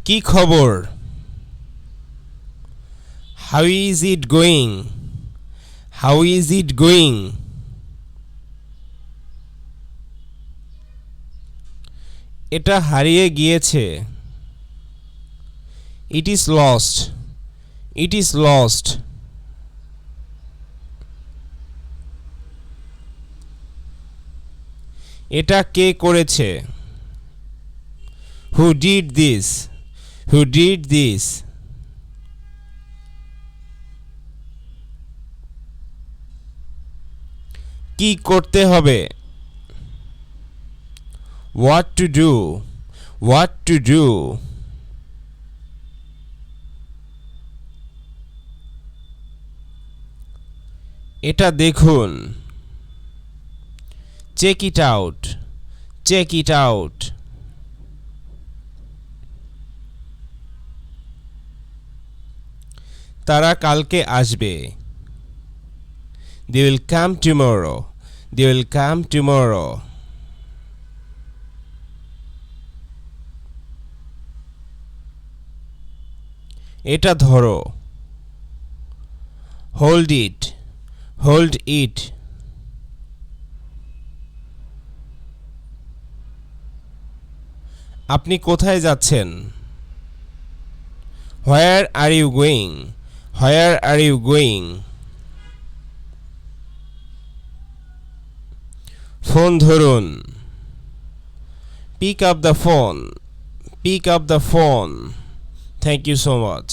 কি খবর? How is it going? How is it going? এটা হারিয়ে গিয়েছে। It is lost. It is lost. এটা কে করেছে? Who did this? Who did this? কি করতে হবে? What to do? What to do? এটা দেখুন। Check it out. Check it out. তারা কালকে আসবে। They will come tomorrow. They will come tomorrow. এটা ধরো। Hold it. Hold it. আপনি কোথায় যাচ্ছেন? Where are you going? Where are you going? Phone ধরুন। Pick up the phone. Pick up the phone. Thank you so much.